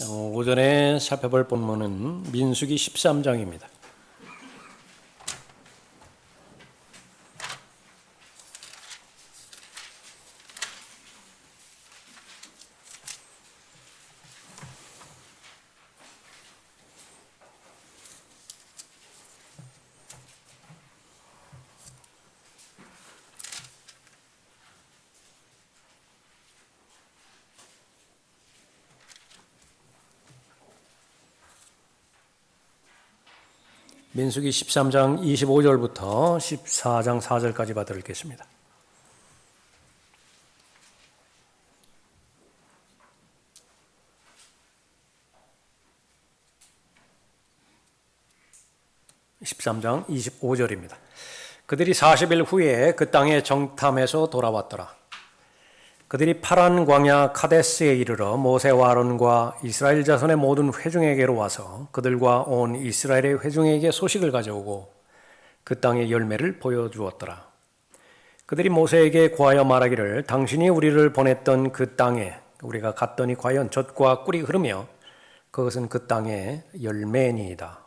오전에 살펴볼 본문은 민수기 13장입니다. 민수기 13장 25절부터 14장 4절까지 받아 읽겠습니다. (13장) 25절입니다. 그들이 40일 후에 그 땅의 정탐에서 돌아왔더라. 그들이 파란 광야 카데스에 이르러 모세와 아론과 이스라엘 자손의 모든 회중에게로 와서 그들과 온 이스라엘의 회중에게 소식을 가져오고 그 땅의 열매를 보여주었더라. 그들이 모세에게 고하여 말하기를 당신이 우리를 보냈던 그 땅에 우리가 갔더니 과연 젖과 꿀이 흐르며 그것은 그 땅의 열매니이다.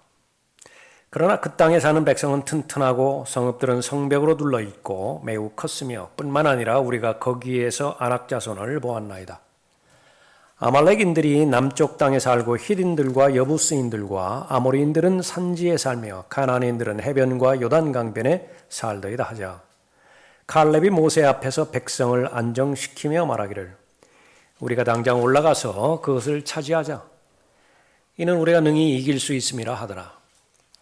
그러나 그 땅에 사는 백성은 튼튼하고 성읍들은 성벽으로 둘러있고 매우 컸으며 뿐만 아니라 우리가 거기에서 아낙 자손을 보았나이다. 아말렉인들이 남쪽 땅에 살고 히딘들과 여부스인들과 아모리인들은 산지에 살며 가나안인들은 해변과 요단 강변에 살더이다 하자. 칼렙이 모세 앞에서 백성을 안정시키며 말하기를 우리가 당장 올라가서 그것을 차지하자. 이는 우리가 능히 이길 수 있음이라 하더라.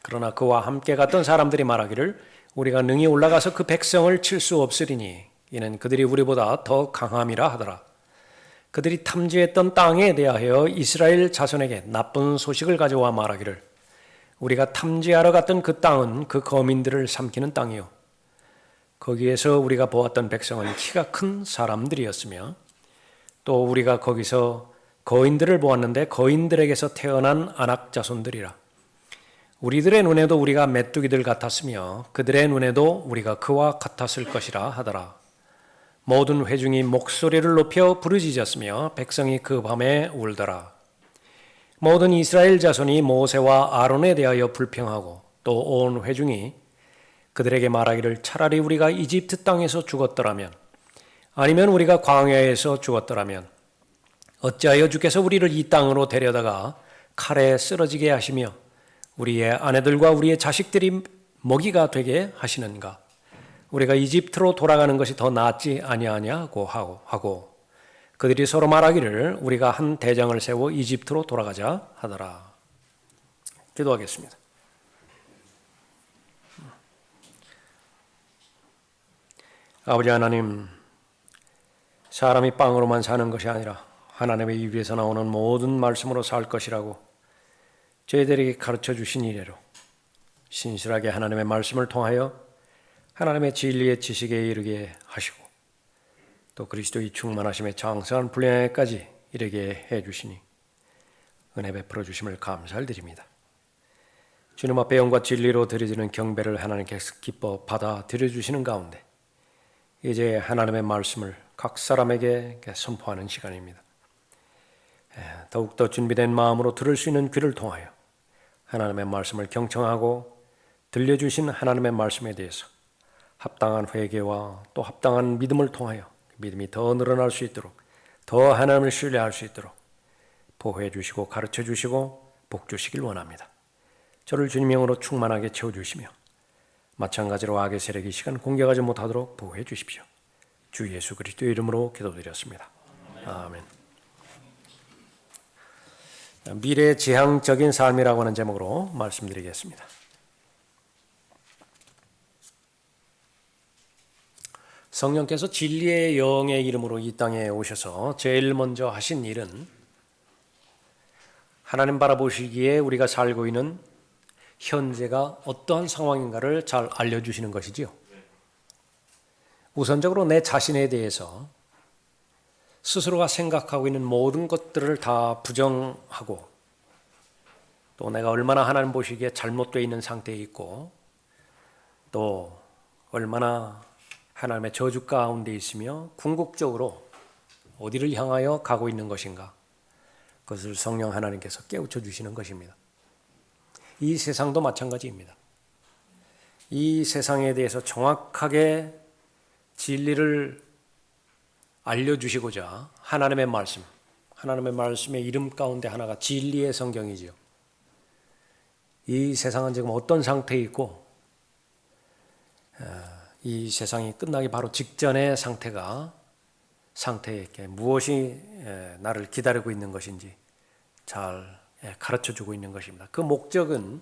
그러나 그와 함께 갔던 사람들이 말하기를 우리가 능히 올라가서 그 백성을 칠 수 없으리니 이는 그들이 우리보다 더 강함이라 하더라. 그들이 탐지했던 땅에 대하여 이스라엘 자손에게 나쁜 소식을 가져와 말하기를 우리가 탐지하러 갔던 그 땅은 그 거민들을 삼키는 땅이요 거기에서 우리가 보았던 백성은 키가 큰 사람들이었으며 또 우리가 거기서 거인들을 보았는데 거인들에게서 태어난 아낙 자손들이라. 우리들의 눈에도 우리가 메뚜기들 같았으며 그들의 눈에도 우리가 그와 같았을 것이라 하더라. 모든 회중이 목소리를 높여 부르짖었으며 백성이 그 밤에 울더라. 모든 이스라엘 자손이 모세와 아론에 대하여 불평하고 또 온 회중이 그들에게 말하기를 차라리 우리가 이집트 땅에서 죽었더라면 아니면 우리가 광야에서 죽었더라면 어찌하여 주께서 우리를 이 땅으로 데려다가 칼에 쓰러지게 하시며 우리의 아내들과 우리의 자식들이 먹이가 되게 하시는가? 우리가 이집트로 돌아가는 것이 더 낫지 아니하냐고 하고 그들이 서로 말하기를 우리가 한 대장을 세워 이집트로 돌아가자 하더라. 기도하겠습니다. 아버지 하나님, 사람이 빵으로만 사는 것이 아니라 하나님의 입에서 나오는 모든 말씀으로 살 것이라고 저희들에게 가르쳐 주신 이래로 신실하게 하나님의 말씀을 통하여 하나님의 진리의 지식에 이르게 하시고 또 그리스도의 충만하심에 장성한 분량에까지 이르게 해 주시니 은혜 베풀어 주심을 감사를 드립니다. 주님 앞에 영과 진리로 드려지는 경배를 하나님께서 기뻐 받아들여 주시는 가운데 이제 하나님의 말씀을 각 사람에게 선포하는 시간입니다. 더욱더 준비된 마음으로 들을 수 있는 귀를 통하여 하나님의 말씀을 경청하고 들려주신 하나님의 말씀에 대해서 합당한 회개와 또 합당한 믿음을 통하여 믿음이 더 늘어날 수 있도록 더 하나님을 신뢰할 수 있도록 보호해 주시고 가르쳐 주시고 복 주시길 원합니다. 저를 주님의 영으로 충만하게 채워주시며 마찬가지로 악의 세력이 시간 공격하지 못하도록 보호해 주십시오. 주 예수 그리스도의 이름으로 기도드렸습니다. 아멘. 미래지향적인 삶이라고 하는 제목으로 말씀드리겠습니다. 성령께서 진리의 영의 이름으로 이 땅에 오셔서 제일 먼저 하신 일은 하나님 바라보시기에 우리가 살고 있는 현재가 어떠한 상황인가를 잘 알려주시는 것이지요. 우선적으로 내 자신에 대해서 스스로가 생각하고 있는 모든 것들을 다 부정하고 또 내가 얼마나 하나님 보시기에 잘못되어 있는 상태에 있고 또 얼마나 하나님의 저주 가운데 있으며 궁극적으로 어디를 향하여 가고 있는 것인가 그것을 성령 하나님께서 깨우쳐 주시는 것입니다. 이 세상도 마찬가지입니다. 이 세상에 대해서 정확하게 진리를 알려주시고자 하나님의 말씀의 이름 가운데 하나가 진리의 성경이지요. 이 세상은 지금 어떤 상태에 있고 이 세상이 끝나기 바로 직전의 상태에 무엇이 나를 기다리고 있는 것인지 잘 가르쳐주고 있는 것입니다. 그 목적은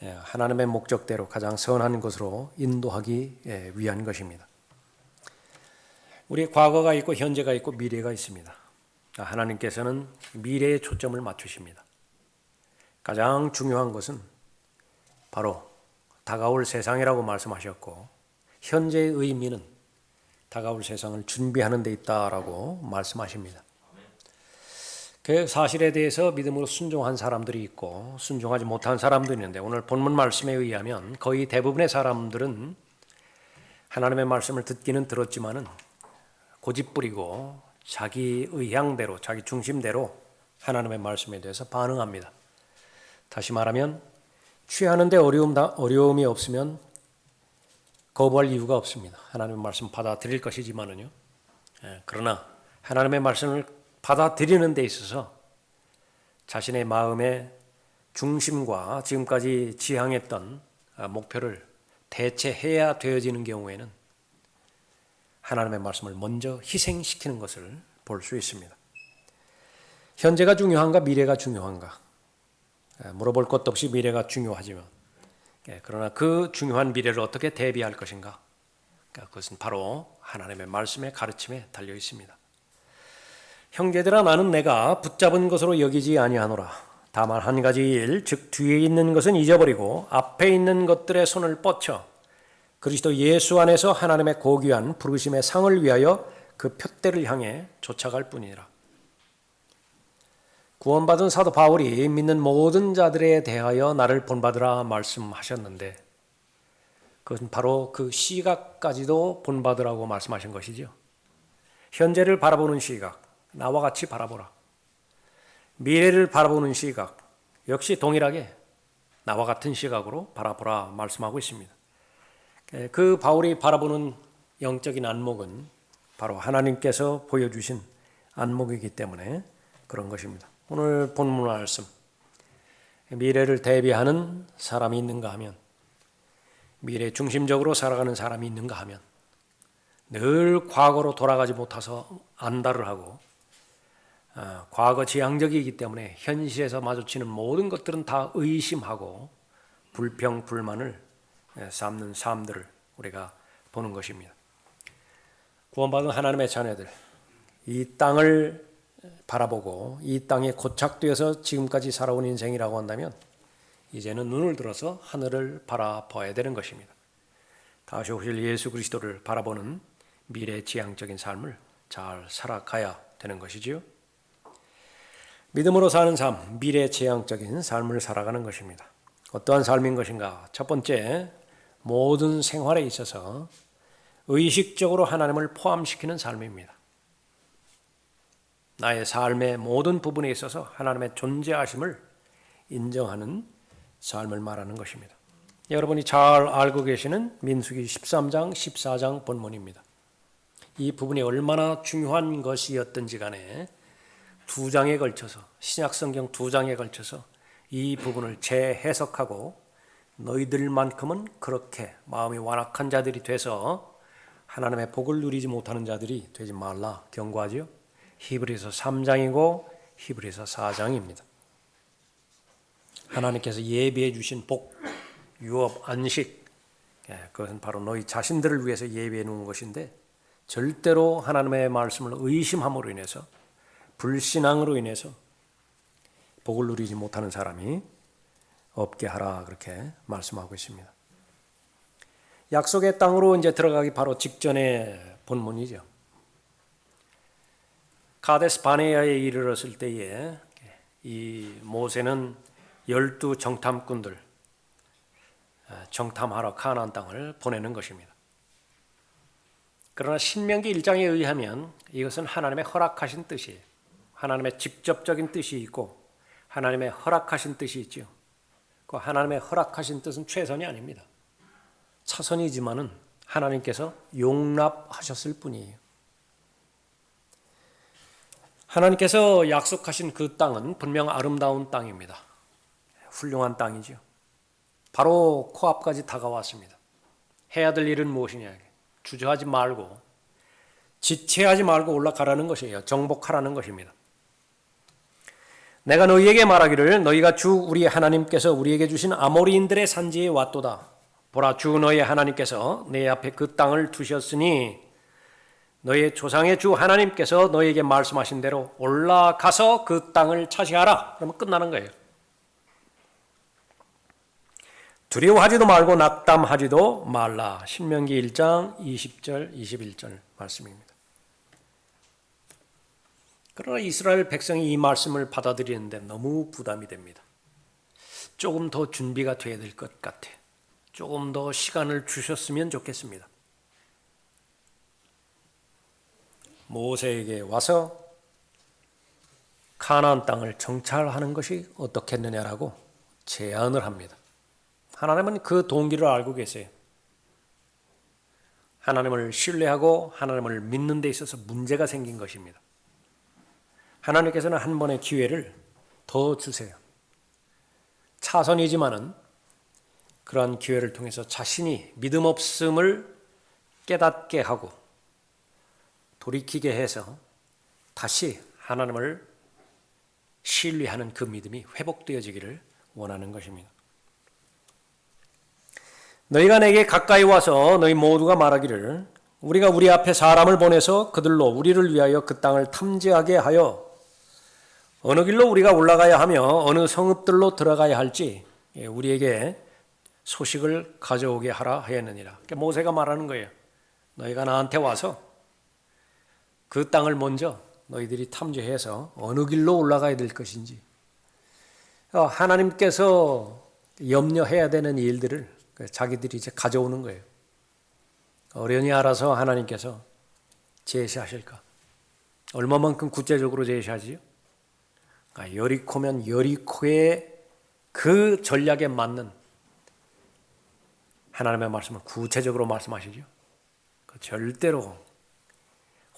하나님의 목적대로 가장 선한 것으로 인도하기 위한 것입니다. 우리 과거가 있고 현재가 있고 미래가 있습니다. 하나님께서는 미래에 초점을 맞추십니다. 가장 중요한 것은 바로 다가올 세상이라고 말씀하셨고 현재의 의미는 다가올 세상을 준비하는 데 있다라고 말씀하십니다. 그 사실에 대해서 믿음으로 순종한 사람들이 있고 순종하지 못한 사람도 있는데 오늘 본문 말씀에 의하면 거의 대부분의 사람들은 하나님의 말씀을 듣기는 들었지만은 고집부리고 자기 의향대로 자기 중심대로 하나님의 말씀에 대해서 반응합니다. 다시 말하면 취하는데 어려움이 없으면 거부할 이유가 없습니다. 하나님의 말씀 받아들일 것이지만은요. 그러나 하나님의 말씀을 받아들이는 데 있어서 자신의 마음의 중심과 지금까지 지향했던 목표를 대체해야 되어지는 경우에는 하나님의 말씀을 먼저 희생시키는 것을 볼 수 있습니다. 현재가 중요한가 미래가 중요한가? 물어볼 것도 없이 미래가 중요하지만 그러나 그 중요한 미래를 어떻게 대비할 것인가? 그것은 바로 하나님의 말씀의 가르침에 달려 있습니다. 형제들아 나는 내가 붙잡은 것으로 여기지 아니하노라. 다만 한 가지 일, 즉 뒤에 있는 것은 잊어버리고 앞에 있는 것들의 손을 뻗쳐 그리스도 예수 안에서 하나님의 고귀한 부르심의 상을 위하여 그 푯대를 향해 쫓아갈 뿐이라. 구원받은 사도 바울이 믿는 모든 자들에 대하여 나를 본받으라 말씀하셨는데 그것은 바로 그 시각까지도 본받으라고 말씀하신 것이죠. 현재를 바라보는 시각, 나와 같이 바라보라. 미래를 바라보는 시각, 역시 동일하게 나와 같은 시각으로 바라보라 말씀하고 있습니다. 그 바울이 바라보는 영적인 안목은 바로 하나님께서 보여주신 안목이기 때문에 그런 것입니다. 오늘 본문 말씀, 미래를 대비하는 사람이 있는가 하면 미래 중심적으로 살아가는 사람이 있는가 하면 늘 과거로 돌아가지 못해서 안달을 하고 과거 지향적이기 때문에 현실에서 마주치는 모든 것들은 다 의심하고 불평, 불만을 삼는 삶들을 우리가 보는 것입니다. 구원받은 하나님의 자녀들, 이 땅을 바라보고 이 땅에 고착되어서 지금까지 살아온 인생이라고 한다면 이제는 눈을 들어서 하늘을 바라봐야 되는 것입니다. 다시 오실 예수 그리스도를 바라보는 미래지향적인 삶을 잘 살아가야 되는 것이지요. 믿음으로 사는 삶, 미래지향적인 삶을 살아가는 것입니다. 어떠한 삶인 것인가? 첫 번째, 모든 생활에 있어서 의식적으로 하나님을 포함시키는 삶입니다. 나의 삶의 모든 부분에 있어서 하나님의 존재하심을 인정하는 삶을 말하는 것입니다. 여러분이 잘 알고 계시는 민수기 13장, 14장 본문입니다. 이 부분이 얼마나 중요한 것이었던지 간에 두 장에 걸쳐서 신약성경 두 장에 걸쳐서 이 부분을 재해석하고 너희들만큼은 그렇게 마음이 완악한 자들이 돼서 하나님의 복을 누리지 못하는 자들이 되지 말라 경고하지요. 히브리서 3장이고 히브리서 4장입니다. 하나님께서 예비해 주신 복, 유업, 안식, 그것은 바로 너희 자신들을 위해서 예비해 놓은 것인데 절대로 하나님의 말씀을 의심함으로 인해서 불신앙으로 인해서 복을 누리지 못하는 사람이 없게 하라 그렇게 말씀하고 있습니다. 약속의 땅으로 이제 들어가기 바로 직전의 본문이죠. 카데스 바네아에 이르렀을 때에 이 모세는 12 정탐꾼들 정탐하러 가나안 땅을 보내는 것입니다. 그러나 신명기 1장에 의하면 이것은 하나님의 허락하신 뜻이에요. 하나님의 직접적인 뜻이 있고 하나님의 허락하신 뜻이 있죠. 그 하나님의 허락하신 뜻은 최선이 아닙니다. 차선이지만은 하나님께서 용납하셨을 뿐이에요. 하나님께서 약속하신 그 땅은 분명 아름다운 땅입니다. 훌륭한 땅이죠. 바로 코앞까지 다가왔습니다. 해야 될 일은 무엇이냐? 주저하지 말고 지체하지 말고 올라가라는 것이에요. 정복하라는 것입니다. 내가 너희에게 말하기를 너희가 주 우리 하나님께서 우리에게 주신 아모리인들의 산지에 왔도다. 보라, 주 너희 하나님께서 내 앞에 그 땅을 두셨으니 너희의 조상의 주 하나님께서 너희에게 말씀하신 대로 올라가서 그 땅을 차지하라. 그러면 끝나는 거예요. 두려워하지도 말고 낙담하지도 말라. 신명기 1장 20절 21절 말씀입니다. 그러나 이스라엘 백성이 이 말씀을 받아들이는데 너무 부담이 됩니다. 조금 더 준비가 돼야 될 것 같아요. 조금 더 시간을 주셨으면 좋겠습니다. 모세에게 와서 가나안 땅을 정찰하는 것이 어떻겠느냐라고 제안을 합니다. 하나님은 그 동기를 알고 계세요. 하나님을 신뢰하고 하나님을 믿는 데 있어서 문제가 생긴 것입니다. 하나님께서는 한 번의 기회를 더 주세요. 차선이지만은 그러한 기회를 통해서 자신이 믿음 없음을 깨닫게 하고 돌이키게 해서 다시 하나님을 신뢰하는 그 믿음이 회복되어지기를 원하는 것입니다. 너희가 내게 가까이 와서 너희 모두가 말하기를 우리가 우리 앞에 사람을 보내서 그들로 우리를 위하여 그 땅을 탐지하게 하여 어느 길로 우리가 올라가야 하며 어느 성읍들로 들어가야 할지 우리에게 소식을 가져오게 하라 하였느니라. 그러니까 모세가 말하는 거예요. 너희가 나한테 와서 그 땅을 먼저 너희들이 탐지해서 어느 길로 올라가야 될 것인지 하나님께서 염려해야 되는 일들을 자기들이 이제 가져오는 거예요. 어련히 알아서 하나님께서 제시하실까? 얼마만큼 구체적으로 제시하지요? 여리코면 여리코의 그 전략에 맞는 하나님의 말씀을 구체적으로 말씀하시죠. 절대로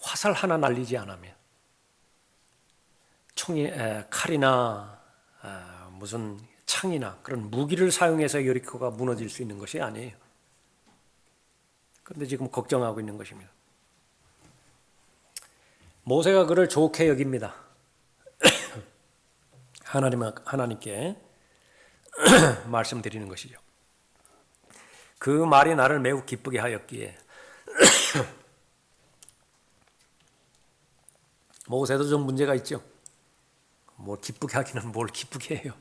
화살 하나 날리지 않으면 칼이나 무슨 창이나 그런 무기를 사용해서 여리코가 무너질 수 있는 것이 아니에요. 그런데 지금 걱정하고 있는 것입니다. 모세가 그를 좋게 여깁니다. 하나님께 말씀드리는 것이죠. 그 말이 나를 매우 기쁘게 하였기에 모세도 좀 문제가 있죠. 뭘 기쁘게 하기는 뭘 기쁘게 해요.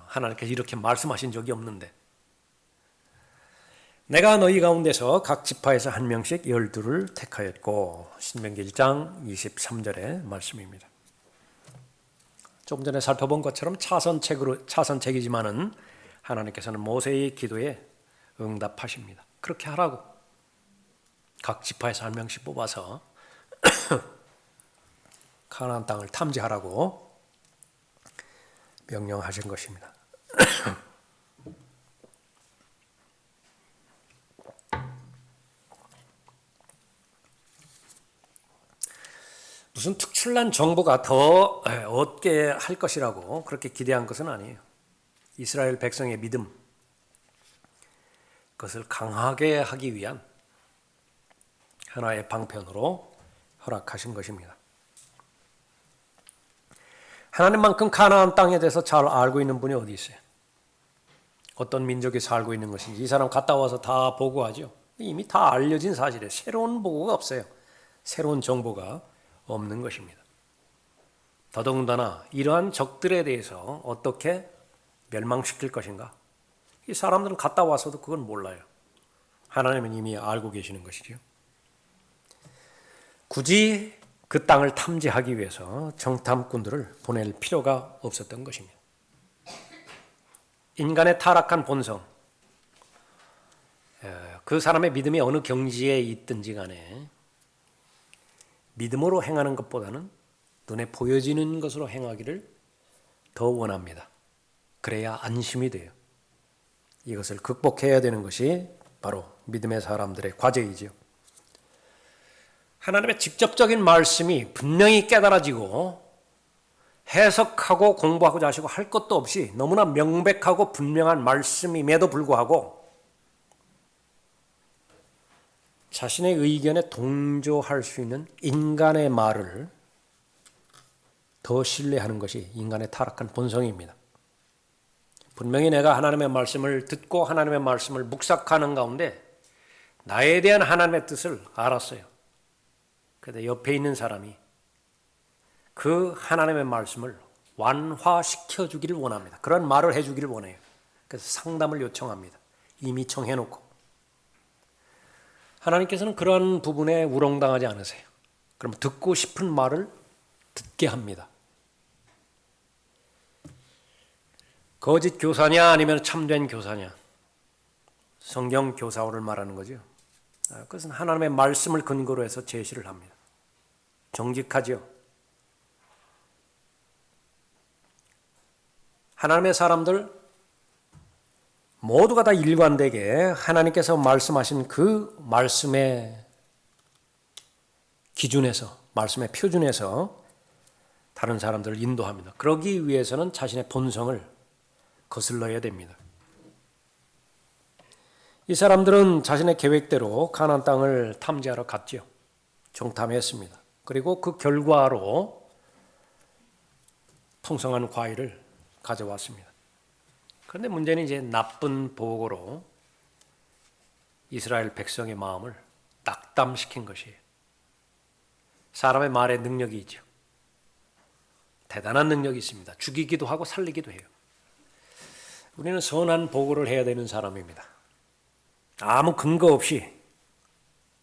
하나님께서 이렇게 말씀하신 적이 없는데 내가 너희 가운데서 각 지파에서 한 명씩 12를 택하였고 신명기 1장 23절의 말씀입니다. 조금 전에 살펴본 것처럼 차선책이지만은 하나님께서는 모세의 기도에 응답하십니다. 그렇게 하라고 각 지파에서 한 명씩 뽑아서 가나안 땅을 탐지하라고 명령하신 것입니다. 무슨 특출난 정보가 더 얻게 할 것이라고 그렇게 기대한 것은 아니에요. 이스라엘 백성의 믿음, 그것을 강하게 하기 위한 하나의 방편으로 허락하신 것입니다. 하나님만큼 가나안 땅에 대해서 잘 알고 있는 분이 어디 있어요? 어떤 민족이 살고 있는 것인지 이 사람 갔다 와서 다 보고하죠. 이미 다 알려진 사실이에요. 새로운 보고가 없어요. 새로운 정보가 없는 것입니다. 더더군다나 이러한 적들에 대해서 어떻게 멸망시킬 것인가? 이 사람들은 갔다 와서도 그건 몰라요. 하나님은 이미 알고 계시는 것이죠. 굳이 그 땅을 탐지하기 위해서 정탐꾼들을 보낼 필요가 없었던 것입니다. 인간의 타락한 본성, 그 사람의 믿음이 어느 경지에 있든지 간에 믿음으로 행하는 것보다는 눈에 보여지는 것으로 행하기를 더 원합니다. 그래야 안심이 돼요. 이것을 극복해야 되는 것이 바로 믿음의 사람들의 과제이지요. 하나님의 직접적인 말씀이 분명히 깨달아지고 해석하고 공부하고 자시고 할 것도 없이 너무나 명백하고 분명한 말씀임에도 불구하고 자신의 의견에 동조할 수 있는 인간의 말을 더 신뢰하는 것이 인간의 타락한 본성입니다. 분명히 내가 하나님의 말씀을 듣고 하나님의 말씀을 묵삭하는 가운데 나에 대한 하나님의 뜻을 알았어요. 그런데 옆에 있는 사람이 그 하나님의 말씀을 완화시켜 주기를 원합니다. 그런 말을 해 주기를 원해요. 그래서 상담을 요청합니다. 이미 청해놓고. 하나님께서는 그러한 부분에 우롱당하지 않으세요. 그럼 듣고 싶은 말을 듣게 합니다. 거짓 교사냐 아니면 참된 교사냐. 성경 교사를 말하는 거죠. 그것은 하나님의 말씀을 근거로 해서 제시를 합니다. 정직하죠. 하나님의 사람들 모두가 다 일관되게 하나님께서 말씀하신 그 말씀의 기준에서, 말씀의 표준에서 다른 사람들을 인도합니다. 그러기 위해서는 자신의 본성을 거슬러야 됩니다. 이 사람들은 자신의 계획대로 가나안 땅을 탐지하러 갔죠. 정탐했습니다. 그리고 그 결과로 풍성한 과일을 가져왔습니다. 그런데 문제는 이제 나쁜 보고로 이스라엘 백성의 마음을 낙담시킨 것이에요. 사람의 말에 능력이 있죠. 대단한 능력이 있습니다. 죽이기도 하고 살리기도 해요. 우리는 선한 보고를 해야 되는 사람입니다. 아무 근거 없이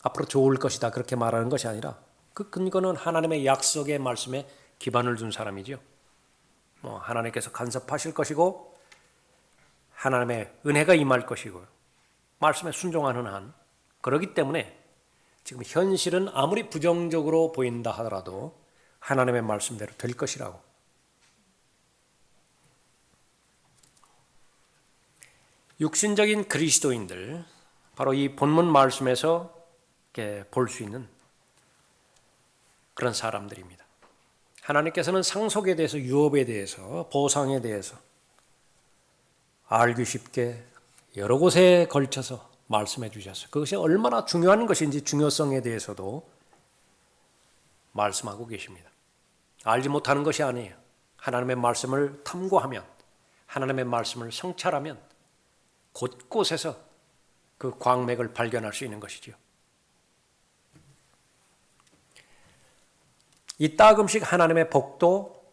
앞으로 좋을 것이다 그렇게 말하는 것이 아니라 그 근거는 하나님의 약속의 말씀에 기반을 둔 사람이죠. 하나님께서 간섭하실 것이고 하나님의 은혜가 임할 것이고 말씀에 순종하는 한 그렇기 때문에 지금 현실은 아무리 부정적으로 보인다 하더라도 하나님의 말씀대로 될 것이라고. 육신적인 그리스도인들, 바로 이 본문 말씀에서 볼 수 있는 그런 사람들입니다. 하나님께서는 상속에 대해서, 유업에 대해서, 보상에 대해서 알기 쉽게 여러 곳에 걸쳐서 말씀해 주셨어요. 그것이 얼마나 중요한 것인지 중요성에 대해서도 말씀하고 계십니다. 알지 못하는 것이 아니에요. 하나님의 말씀을 탐구하면, 하나님의 말씀을 성찰하면 곳곳에서 그 광맥을 발견할 수 있는 것이죠. 이따금씩 하나님의 복도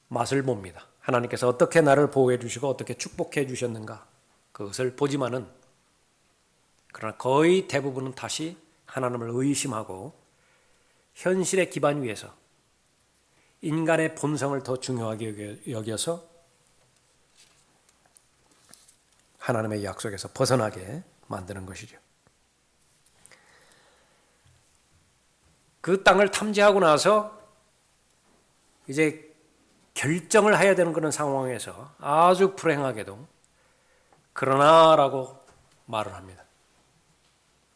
맛을 봅니다. 하나님께서 어떻게 나를 보호해 주시고 어떻게 축복해 주셨는가 그것을 보지만은 그러나 거의 대부분은 다시 하나님을 의심하고 현실의 기반 위에서 인간의 본성을 더 중요하게 여겨서 하나님의 약속에서 벗어나게 만드는 것이죠. 그 땅을 탐지하고 나서 이제 결정을 해야 되는 그런 상황에서 아주 불행하게도 그러나라고 말을 합니다.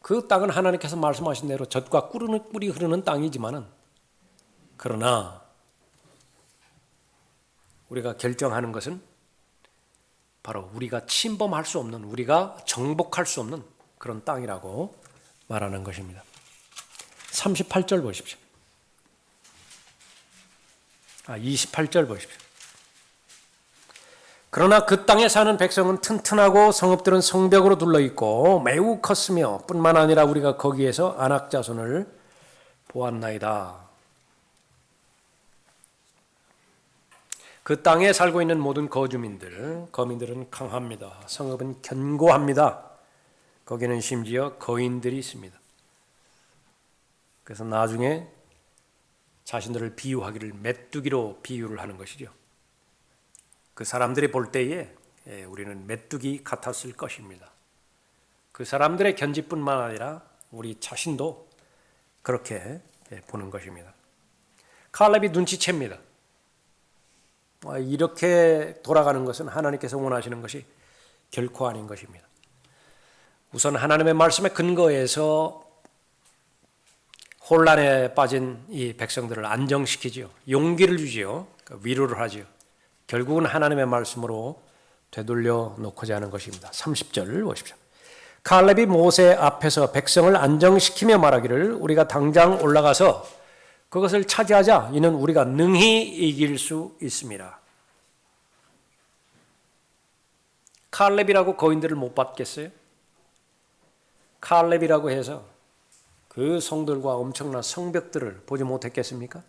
그 땅은 하나님께서 말씀하신 대로 젖과 꿀이 흐르는 땅이지만은 그러나 우리가 결정하는 것은 바로 우리가 침범할 수 없는, 우리가 정복할 수 없는 그런 땅이라고 말하는 것입니다. 38절 보십시오. 28절 보십시오. 그러나 그 땅에 사는 백성은 튼튼하고 성읍들은 성벽으로 둘러있고 매우 컸으며 뿐만 아니라 우리가 거기에서 아낙 자손을 보았나이다. 그 땅에 살고 있는 모든 거민들은 강합니다. 성읍은 견고합니다. 거기는 심지어 거인들이 있습니다. 그래서 나중에 자신들을 비유하기를 메뚜기로 비유를 하는 것이죠. 그 사람들이 볼 때에 우리는 메뚜기 같았을 것입니다. 그 사람들의 견지뿐만 아니라 우리 자신도 그렇게 보는 것입니다. 칼렙이 눈치챕니다. 이렇게 돌아가는 것은 하나님께서 원하시는 것이 결코 아닌 것입니다. 우선 하나님의 말씀에 근거해서 혼란에 빠진 이 백성들을 안정시키지요. 용기를 주지요. 위로를 하지요. 결국은 하나님의 말씀으로 되돌려 놓고자 하는 것입니다. 30절 보십시오. 칼렙이 모세 앞에서 백성을 안정시키며 말하기를 우리가 당장 올라가서 그것을 차지하자. 이는 우리가 능히 이길 수 있습니다. 칼렙이라고 거인들을 못 받겠어요? 칼렙이라고 해서 그 성들과 엄청난 성벽들을 보지 못했겠습니까?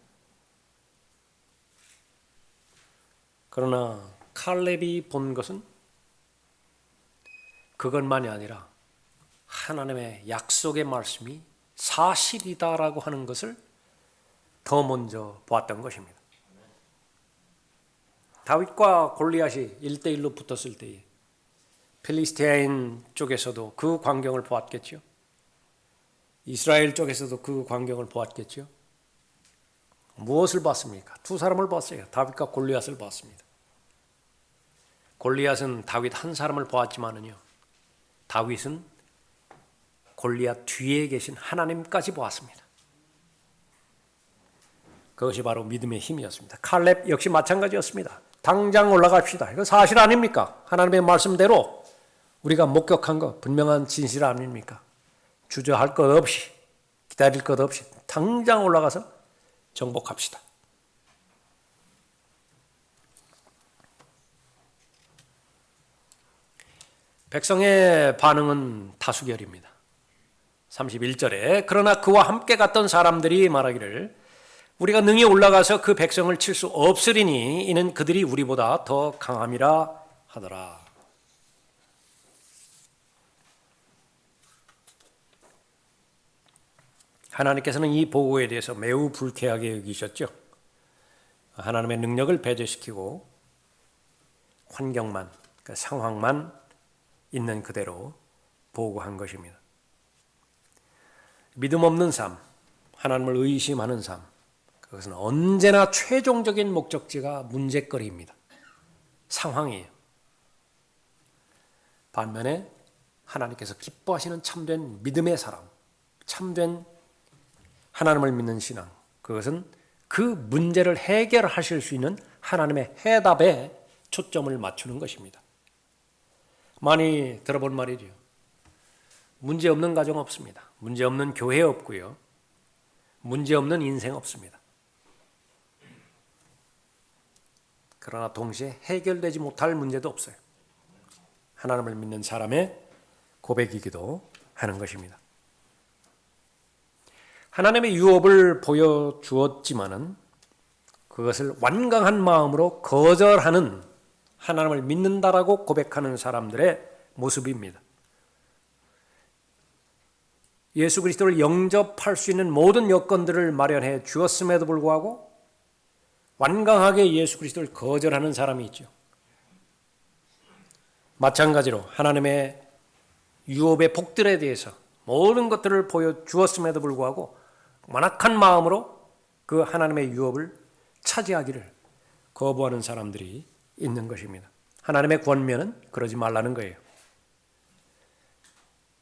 그러나 칼렙이 본 것은 그것만이 아니라 하나님의 약속의 말씀이 사실이다라고 하는 것을 더 먼저 보았던 것입니다. 다윗과 골리앗이 1대1로 붙었을 때에 필리스티아인 쪽에서도 그 광경을 보았겠죠. 이스라엘 쪽에서도 그 광경을 보았겠죠. 무엇을 봤습니까? 두 사람을 봤어요. 다윗과 골리앗을 봤습니다. 골리앗은 다윗 한 사람을 보았지만은요, 다윗은 골리앗 뒤에 계신 하나님까지 보았습니다. 그것이 바로 믿음의 힘이었습니다. 칼렙 역시 마찬가지였습니다. 당장 올라갑시다. 이거 사실 아닙니까? 하나님의 말씀대로 우리가 목격한 것 분명한 진실 아닙니까? 주저할 것 없이, 기다릴 것 없이 당장 올라가서 정복합시다. 백성의 반응은 다수결입니다. 31절에 그러나 그와 함께 갔던 사람들이 말하기를 우리가 능히 올라가서 그 백성을 칠 수 없으리니 이는 그들이 우리보다 더 강함이라 하더라. 하나님께서는 이 보고에 대해서 매우 불쾌하게 여기셨죠. 하나님의 능력을 배제시키고 환경만, 그 상황만 있는 그대로 보고한 것입니다. 믿음 없는 삶, 하나님을 의심하는 삶, 그것은 언제나 최종적인 목적지가 문제거리입니다. 상황이에요. 반면에 하나님께서 기뻐하시는 참된 믿음의 사람, 참된 하나님을 믿는 신앙, 그것은 그 문제를 해결하실 수 있는 하나님의 해답에 초점을 맞추는 것입니다. 많이 들어본 말이죠. 문제 없는 가정 없습니다. 문제 없는 교회 없고요. 문제 없는 인생 없습니다. 그러나 동시에 해결되지 못할 문제도 없어요. 하나님을 믿는 사람의 고백이기도 하는 것입니다. 하나님의 유업을 보여주었지만은 그것을 완강한 마음으로 거절하는 하나님을 믿는다라고 고백하는 사람들의 모습입니다. 예수 그리스도를 영접할 수 있는 모든 여건들을 마련해 주었음에도 불구하고 완강하게 예수 그리스도를 거절하는 사람이 있죠. 마찬가지로 하나님의 유업의 복들에 대해서 모든 것들을 보여주었음에도 불구하고 완악한 마음으로 그 하나님의 유업을 차지하기를 거부하는 사람들이 있는 것입니다. 하나님의 권면은 그러지 말라는 거예요.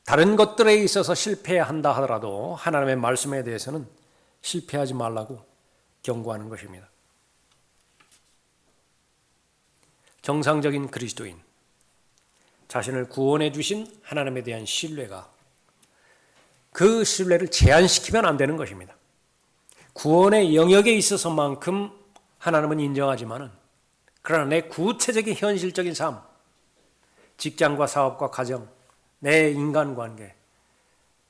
다른 것들에 있어서 실패한다 하더라도 하나님의 말씀에 대해서는 실패하지 말라고 경고하는 것입니다. 정상적인 그리스도인, 자신을 구원해 주신 하나님에 대한 신뢰가 그 신뢰를 제한시키면 안 되는 것입니다. 구원의 영역에 있어서만큼 하나님은 인정하지만은 그러나 내 구체적인 현실적인 삶, 직장과 사업과 가정, 내 인간관계,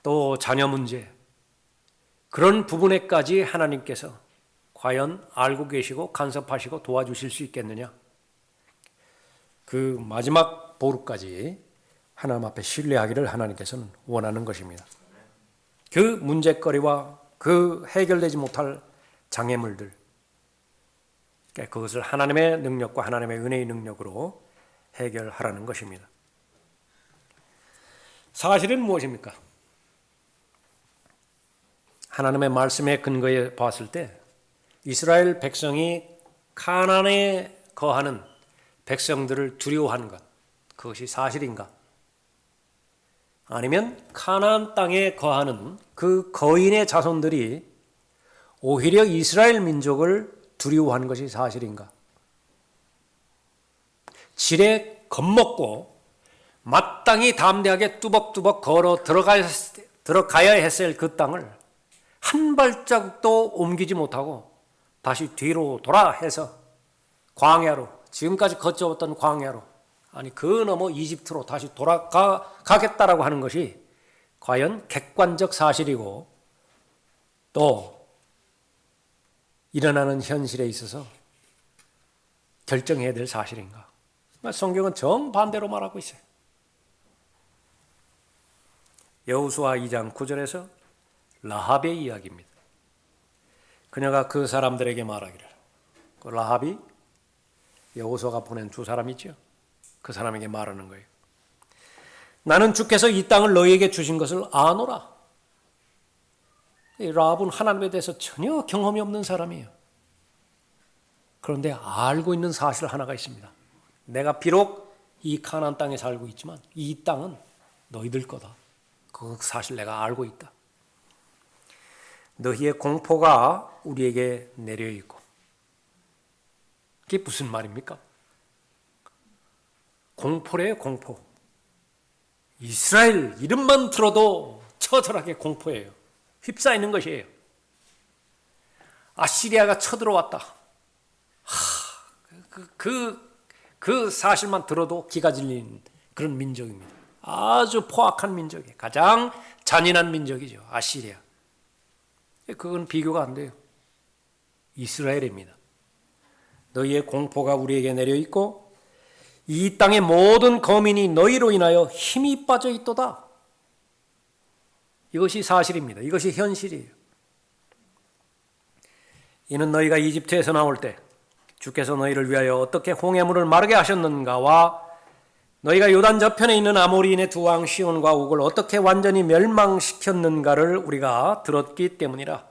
또 자녀 문제, 그런 부분에까지 하나님께서 과연 알고 계시고 간섭하시고 도와주실 수 있겠느냐? 그 마지막 보루까지 하나님 앞에 신뢰하기를 하나님께서는 원하는 것입니다. 그 문제거리와 그 해결되지 못할 장애물들, 그것을 하나님의 능력과 하나님의 은혜의 능력으로 해결하라는 것입니다. 사실은 무엇입니까? 하나님의 말씀에 근거해 봤을 때 이스라엘 백성이 가나안에 거하는 백성들을 두려워하는 것, 그것이 사실인가? 아니면 가나안 땅에 거하는 그 거인의 자손들이 오히려 이스라엘 민족을 두려워하는 것이 사실인가? 지레 겁먹고 마땅히 담대하게 뚜벅뚜벅 걸어 들어가야 했을 그 땅을 한 발자국도 옮기지 못하고 다시 뒤로 돌아 해서 광야로, 지금까지 거쳐왔던 광야로, 아니 그 너머 이집트로 다시 돌아가겠다라고 하는 것이 과연 객관적 사실이고 또 일어나는 현실에 있어서 결정해야 될 사실인가? 성경은 정반대로 말하고 있어요. 여호수아 2장 9절에서 라합의 이야기입니다. 그녀가 그 사람들에게 말하기를, 그 라합이 여호수아가 보낸 두 사람이죠. 그 사람에게 말하는 거예요. 나는 주께서 이 땅을 너희에게 주신 것을 아노라. 라합은 하나님에 대해서 전혀 경험이 없는 사람이에요. 그런데 알고 있는 사실 하나가 있습니다. 내가 비록 이 가나안 땅에 살고 있지만 이 땅은 너희들 거다. 그 사실 내가 알고 있다. 너희의 공포가 우리에게 내려 있고. 그게 무슨 말입니까? 공포래요, 공포. 이스라엘 이름만 들어도 처절하게 공포예요. 휩싸이는 것이에요. 아시리아가 쳐들어왔다. 그 사실만 들어도 기가 질린 그런 민족입니다. 아주 포악한 민족이에요. 가장 잔인한 민족이죠. 아시리아. 그건 비교가 안 돼요. 이스라엘입니다. 너희의 공포가 우리에게 내려 있고 이 땅의 모든 거민이 너희로 인하여 힘이 빠져 있도다. 이것이 사실입니다. 이것이 현실이에요. 이는 너희가 이집트에서 나올 때 주께서 너희를 위하여 어떻게 홍해물을 마르게 하셨는가와 너희가 요단 저편에 있는 아모리인의 두 왕 시온과 옥을 어떻게 완전히 멸망시켰는가를 우리가 들었기 때문이라.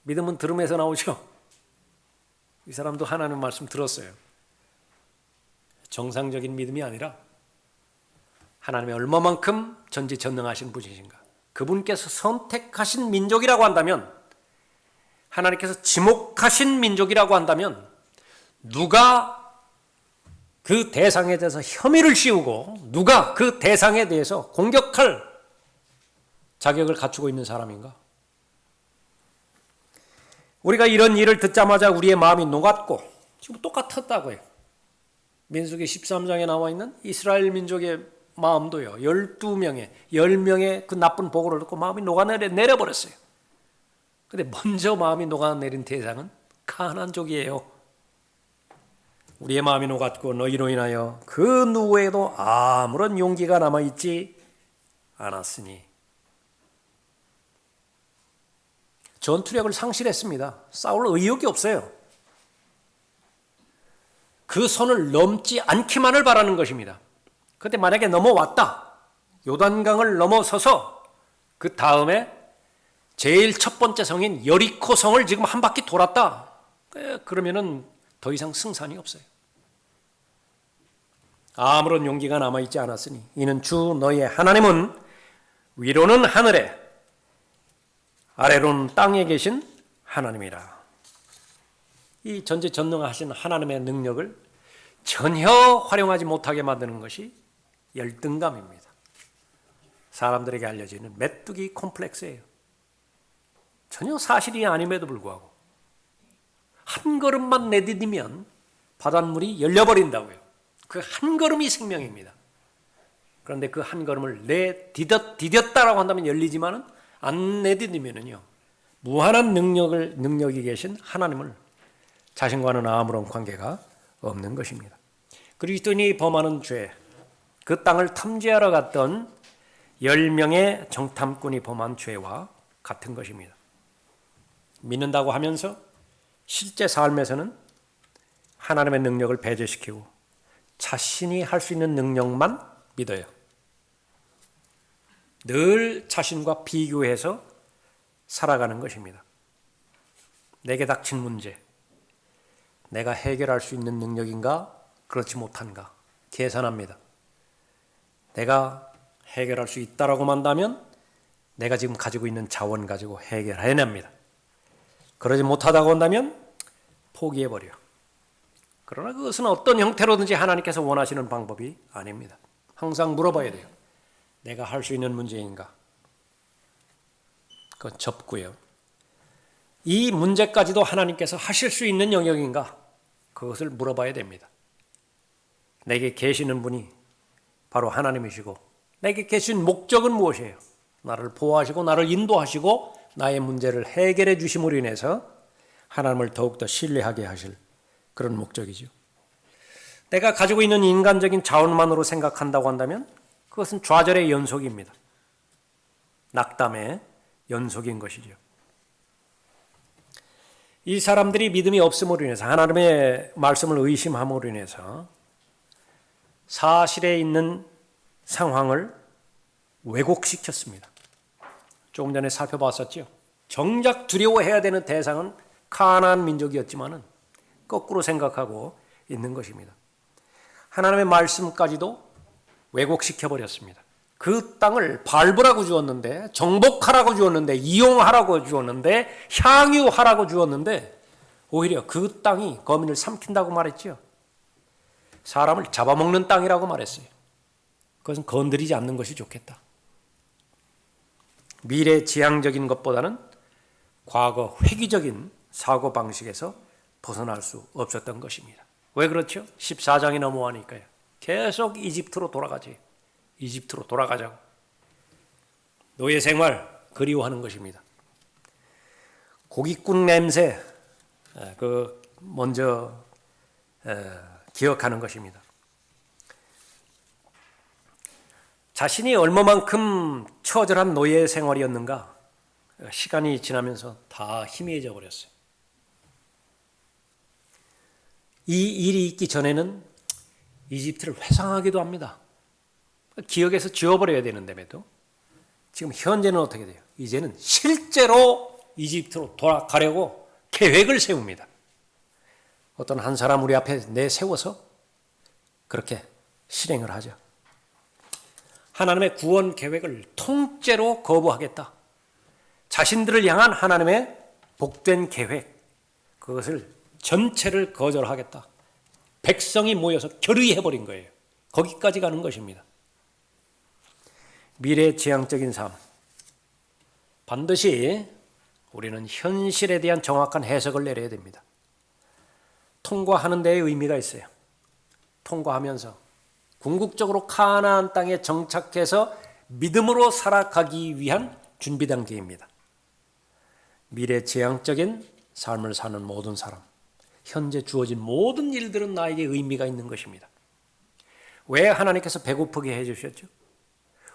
믿음은 들음에서 나오죠. 이 사람도 하나님 말씀 들었어요. 정상적인 믿음이 아니라 하나님이 얼마만큼 전지전능하신 분이신가. 그분께서 선택하신 민족이라고 한다면, 하나님께서 지목하신 민족이라고 한다면 누가 그 대상에 대해서 혐의를 씌우고 누가 그 대상에 대해서 공격할 자격을 갖추고 있는 사람인가? 우리가 이런 일을 듣자마자 우리의 마음이 녹았고, 지금 똑같았다고요. 민수기 13장에 나와 있는 이스라엘 민족의 마음도요. 12명의, 10명의 그 나쁜 보고를 듣고 마음이 녹아내려버렸어요. 근데 먼저 마음이 녹아내린 대상은 가나안족이에요. 우리의 마음이 녹았고 너희로 인하여 그 누구에도 아무런 용기가 남아있지 않았으니. 전투력을 상실했습니다. 싸울 의욕이 없어요. 그 선을 넘지 않기만을 바라는 것입니다. 그런데 만약에 넘어왔다. 요단강을 넘어서서 그 다음에 제일 첫 번째 성인 여리코 성을 지금 한 바퀴 돌았다. 그러면은 더 이상 승산이 없어요. 아무런 용기가 남아있지 않았으니 이는 주 너희의 하나님은 위로는 하늘에 아래로는 땅에 계신 하나님이라. 이 전지전능하신 하나님의 능력을 전혀 활용하지 못하게 만드는 것이 열등감입니다. 사람들에게 알려지는 메뚜기 콤플렉스예요. 전혀 사실이 아님에도 불구하고 한 걸음만 내디디면 바닷물이 열려버린다고요. 그 한 걸음이 생명입니다. 그런데 그 한 걸음을 디뎠다라고 한다면 열리지만은 안 내디디면은요, 무한한 능력이 계신 하나님을 자신과는 아무런 관계가 없는 것입니다. 그리스도인이 범하는 죄, 그 땅을 탐지하러 갔던 10명의 정탐꾼이 범한 죄와 같은 것입니다. 믿는다고 하면서 실제 삶에서는 하나님의 능력을 배제시키고 자신이 할 수 있는 능력만 믿어요. 늘 자신과 비교해서 살아가는 것입니다. 내게 닥친 문제, 내가 해결할 수 있는 능력인가? 그렇지 못한가? 계산합니다. 내가 해결할 수 있다라고 한다면 내가 지금 가지고 있는 자원 가지고 해결해냅니다. 그러지 못하다고 한다면 포기해버려. 그러나 그것은 어떤 형태로든지 하나님께서 원하시는 방법이 아닙니다. 항상 물어봐야 돼요. 내가 할 수 있는 문제인가? 그건 접고요. 이 문제까지도 하나님께서 하실 수 있는 영역인가? 그것을 물어봐야 됩니다. 내게 계시는 분이 바로 하나님이시고 내게 계신 목적은 무엇이에요? 나를 보호하시고 나를 인도하시고 나의 문제를 해결해 주심으로 인해서 하나님을 더욱더 신뢰하게 하실 그런 목적이죠. 내가 가지고 있는 인간적인 자원만으로 생각한다고 한다면 그것은 좌절의 연속입니다. 낙담의 연속인 것이죠. 이 사람들이 믿음이 없음으로 인해서 하나님의 말씀을 의심함으로 인해서 사실에 있는 상황을 왜곡시켰습니다. 조금 전에 살펴봤었죠. 정작 두려워해야 되는 대상은 가나안 민족이었지만은 거꾸로 생각하고 있는 것입니다. 하나님의 말씀까지도 왜곡시켜버렸습니다. 그 땅을 밟으라고 주었는데, 정복하라고 주었는데, 이용하라고 주었는데, 향유하라고 주었는데 오히려 그 땅이 거민을 삼킨다고 말했죠. 사람을 잡아먹는 땅이라고 말했어요. 그것은 건드리지 않는 것이 좋겠다. 미래지향적인 것보다는 과거 회귀적인 사고방식에서 벗어날 수 없었던 것입니다. 왜 그렇죠? 14장이 넘어가니까요. 계속 이집트로 돌아가지. 이집트로 돌아가자고. 노예 생활 그리워하는 것입니다. 고깃국 냄새 먼저 기억하는 것입니다. 자신이 얼마만큼 처절한 노예 생활이었는가 시간이 지나면서 다 희미해져 버렸어요. 이 일이 있기 전에는 이집트를 회상하기도 합니다. 기억에서 지워버려야 되는데도 지금 현재는 어떻게 돼요? 이제는 실제로 이집트로 돌아가려고 계획을 세웁니다. 어떤 한 사람 우리 앞에 내세워서 그렇게 실행을 하죠. 하나님의 구원 계획을 통째로 거부하겠다. 자신들을 향한 하나님의 복된 계획, 그것을 전체를 거절하겠다. 백성이 모여서 결의해버린 거예요. 거기까지 가는 것입니다. 미래지향적인 삶. 반드시 우리는 현실에 대한 정확한 해석을 내려야 됩니다. 통과하는 데에 의미가 있어요. 통과하면서 궁극적으로 가나안 땅에 정착해서 믿음으로 살아가기 위한 준비 단계입니다. 미래지향적인 삶을 사는 모든 사람, 현재 주어진 모든 일들은 나에게 의미가 있는 것입니다. 왜 하나님께서 배고프게 해주셨죠?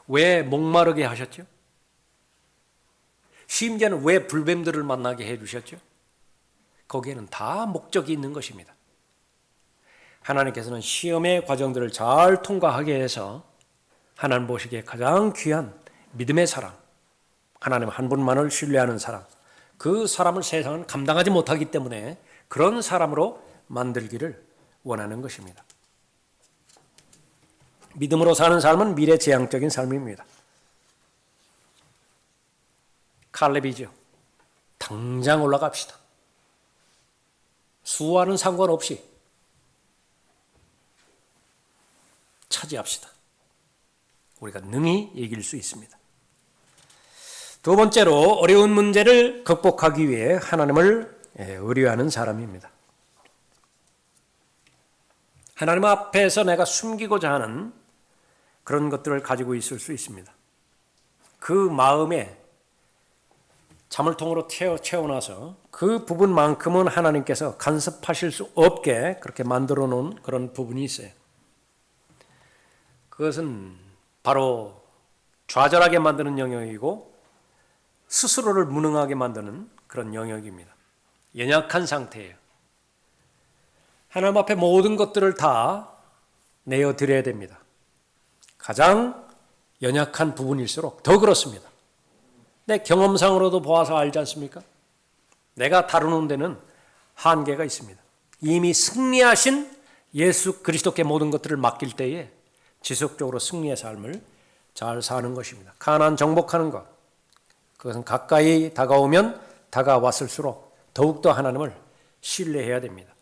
왜 목마르게 하셨죠? 심지어는 왜 불뱀들을 만나게 해주셨죠? 거기에는 다 목적이 있는 것입니다. 하나님께서는 시험의 과정들을 잘 통과하게 해서 하나님 보시기에 가장 귀한 믿음의 사람, 하나님 한 분만을 신뢰하는 사람, 그 사람을 세상은 감당하지 못하기 때문에 그런 사람으로 만들기를 원하는 것입니다. 믿음으로 사는 삶은 미래지향적인 삶입니다. 칼렙이죠. 당장 올라갑시다. 수와는 상관없이 차지합시다. 우리가 능히 이길 수 있습니다. 두 번째로 어려운 문제를 극복하기 위해 하나님을 의뢰하는 사람입니다. 하나님 앞에서 내가 숨기고자 하는 그런 것들을 가지고 있을 수 있습니다. 그 마음에 자물통으로 채워놔서 그 부분만큼은 하나님께서 간섭하실 수 없게 그렇게 만들어 놓은 그런 부분이 있어요. 그것은 바로 좌절하게 만드는 영역이고 스스로를 무능하게 만드는 그런 영역입니다. 연약한 상태예요. 하나님 앞에 모든 것들을 다 내어드려야 됩니다. 가장 연약한 부분일수록 더 그렇습니다. 내 경험상으로도 보아서 알지 않습니까? 내가 다루는 데는 한계가 있습니다. 이미 승리하신 예수 그리스도께 모든 것들을 맡길 때에 지속적으로 승리의 삶을 잘 사는 것입니다. 가나안 정복하는 것, 그것은 가까이 다가오면 다가왔을수록 더욱더 하나님을 신뢰해야 됩니다.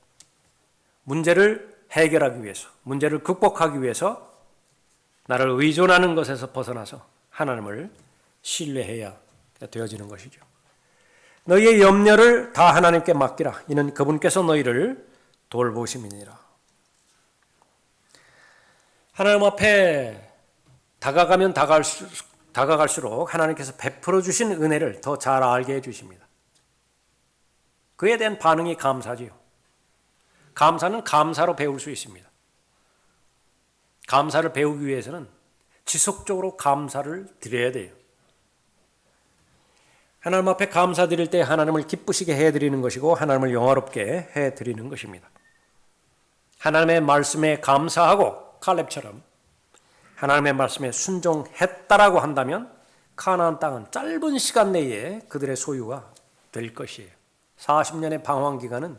문제를 해결하기 위해서, 문제를 극복하기 위해서 나를 의존하는 것에서 벗어나서 하나님을 신뢰해야 되어지는 것이죠. 너희의 염려를 다 하나님께 맡기라. 이는 그분께서 너희를 돌보심이니라. 하나님 앞에 다가가면 다가갈수록 하나님께서 베풀어 주신 은혜를 더 잘 알게 해 주십니다. 그에 대한 반응이 감사지요. 감사는 감사로 배울 수 있습니다. 감사를 배우기 위해서는 지속적으로 감사를 드려야 돼요. 하나님 앞에 감사드릴 때 하나님을 기쁘시게 해드리는 것이고 하나님을 영화롭게 해드리는 것입니다. 하나님의 말씀에 감사하고 칼렙처럼 하나님의 말씀에 순종했다라고 한다면 가나안 땅은 짧은 시간 내에 그들의 소유가 될 것이에요. 40년의 방황 기간은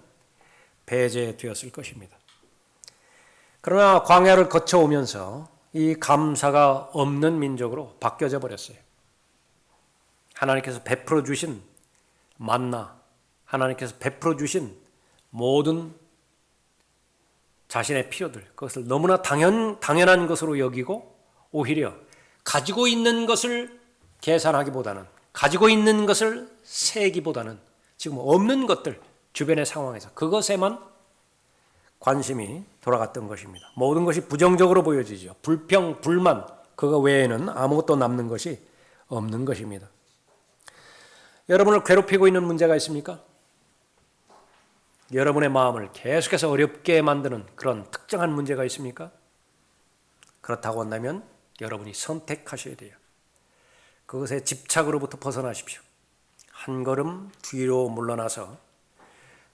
배제되었을 것입니다. 그러나 광야를 거쳐오면서 이 감사가 없는 민족으로 바뀌어져 버렸어요. 하나님께서 베풀어 주신 만나, 하나님께서 베풀어 주신 모든 자신의 필요들, 그것을 너무나 당연한 것으로 여기고 오히려 가지고 있는 것을 계산하기보다는, 가지고 있는 것을 세기보다는 지금 없는 것들, 주변의 상황에서 그것에만 관심이 돌아갔던 것입니다. 모든 것이 부정적으로 보여지죠. 불평, 불만, 그거 외에는 아무것도 남는 것이 없는 것입니다. 여러분을 괴롭히고 있는 문제가 있습니까? 여러분의 마음을 계속해서 어렵게 만드는 그런 특정한 문제가 있습니까? 그렇다고 한다면 여러분이 선택하셔야 돼요. 그것의 집착으로부터 벗어나십시오. 한 걸음 뒤로 물러나서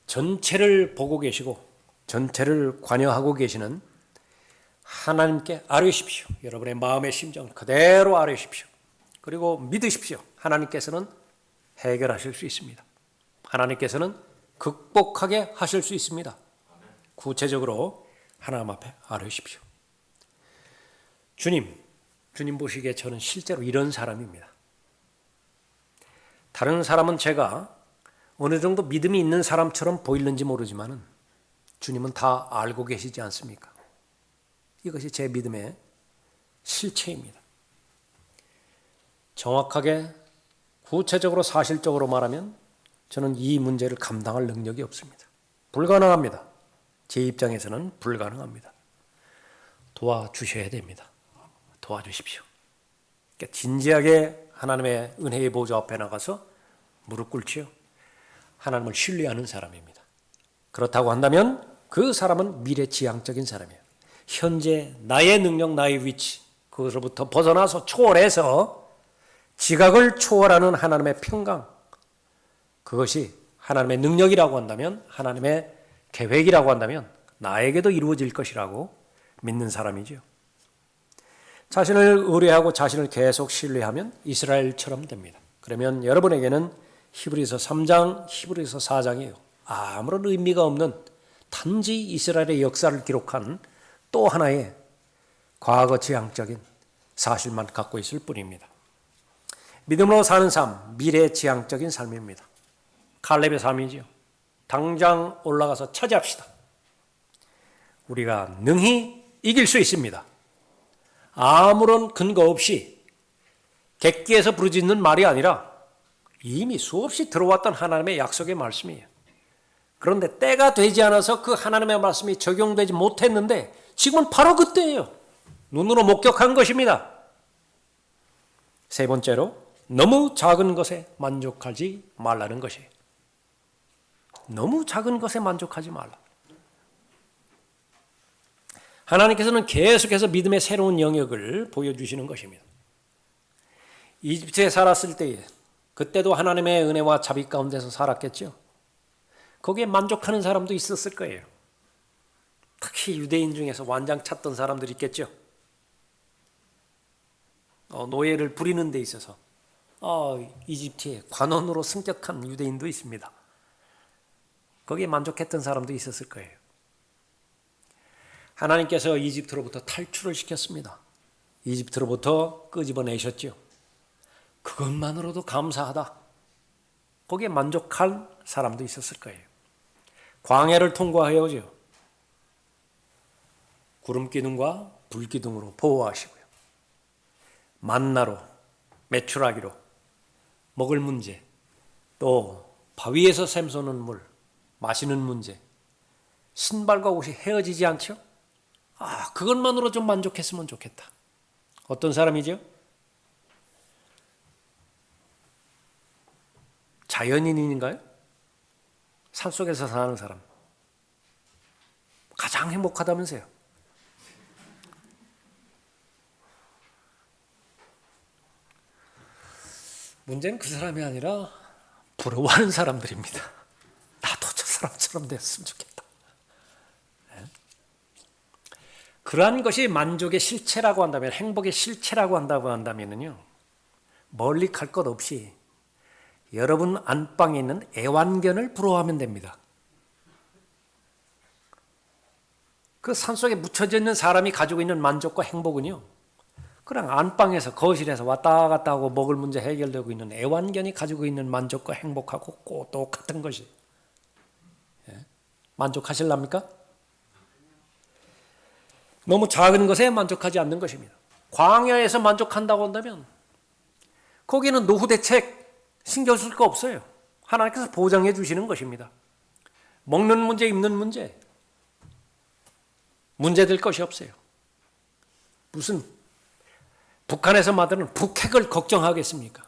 전체를 보고 계시고 전체를 관여하고 계시는 하나님께 아뢰십시오. 여러분의 마음의 심정을 그대로 아뢰십시오. 그리고 믿으십시오. 하나님께서는 해결하실 수 있습니다. 하나님께서는 극복하게 하실 수 있습니다. 구체적으로 하나님 앞에 아뢰십시오. 주님 보시기에 저는 실제로 이런 사람입니다. 다른 사람은 제가 어느 정도 믿음이 있는 사람처럼 보이는지 모르지만 주님은 다 알고 계시지 않습니까? 이것이 제 믿음의 실체입니다. 정확하게 구체적으로 사실적으로 말하면 저는 이 문제를 감당할 능력이 없습니다. 불가능합니다. 제 입장에서는 불가능합니다. 도와주셔야 됩니다. 도와주십시오. 그러니까 진지하게 하나님의 은혜의 보좌 앞에 나가서 무릎 꿇지요. 하나님을 신뢰하는 사람입니다. 그렇다고 한다면 그 사람은 미래지향적인 사람이에요. 현재 나의 능력, 나의 위치, 그것으로부터 벗어나서 초월해서 지각을 초월하는 하나님의 평강, 그것이 하나님의 능력이라고 한다면, 하나님의 계획이라고 한다면 나에게도 이루어질 것이라고 믿는 사람이죠. 자신을 의뢰하고 자신을 계속 신뢰하면 이스라엘처럼 됩니다. 그러면 여러분에게는 히브리서 3장, 히브리서 4장이에요. 아무런 의미가 없는 단지 이스라엘의 역사를 기록한 또 하나의 과거 지향적인 사실만 갖고 있을 뿐입니다. 믿음으로 사는 삶, 미래 지향적인 삶입니다. 칼렙의 삶이지요. 당장 올라가서 차지합시다. 우리가 능히 이길 수 있습니다. 아무런 근거 없이 객기에서 부르짖는 말이 아니라 이미 수없이 들어왔던 하나님의 약속의 말씀이에요. 그런데 때가 되지 않아서 그 하나님의 말씀이 적용되지 못했는데 지금은 바로 그때예요. 눈으로 목격한 것입니다. 세 번째로 너무 작은 것에 만족하지 말라는 것이에요. 너무 작은 것에 만족하지 말라. 하나님께서는 계속해서 믿음의 새로운 영역을 보여주시는 것입니다. 이집트에 살았을 때에 그때도 하나님의 은혜와 자비 가운데서 살았겠죠. 거기에 만족하는 사람도 있었을 거예요. 특히 유대인 중에서 완장 찾던 사람들이 있겠죠. 노예를 부리는 데 있어서 이집트에 관원으로 승격한 유대인도 있습니다. 거기에 만족했던 사람도 있었을 거예요. 하나님께서 이집트로부터 탈출을 시켰습니다. 이집트로부터 끄집어내셨죠. 그것만으로도 감사하다. 거기에 만족할 사람도 있었을 거예요. 광야를 통과하여오죠. 구름 기둥과 불 기둥으로 보호하시고요. 만나로, 메추라기로 먹을 문제, 또 바위에서 샘솟는 물, 마시는 문제, 신발과 옷이 헤어지지 않죠? 그것만으로 좀 만족했으면 좋겠다. 어떤 사람이죠? 자연인인가요? 산속에서 사는 사람. 가장 행복하다면서요. 문제는 그 사람이 아니라 부러워하는 사람들입니다. 나도 저 사람처럼 됐으면 좋겠다. 그러한 것이 만족의 실체라고 한다면, 행복의 실체라고 한다고 한다면요, 멀리 갈 것 없이 여러분 안방에 있는 애완견을 부러워하면 됩니다. 그 산속에 묻혀져 있는 사람이 가지고 있는 만족과 행복은요, 그냥 안방에서 거실에서 왔다 갔다 하고 먹을 문제 해결되고 있는 애완견이 가지고 있는 만족과 행복하고 똑같은 것이. 만족하실랍니까? 너무 작은 것에 만족하지 않는 것입니다. 광야에서 만족한다고 한다면 거기는 노후 대책 신경 쓸 거 없어요. 하나님께서 보장해 주시는 것입니다. 먹는 문제, 입는 문제, 문제될 것이 없어요. 무슨 북한에서 만드는 북핵을 걱정하겠습니까?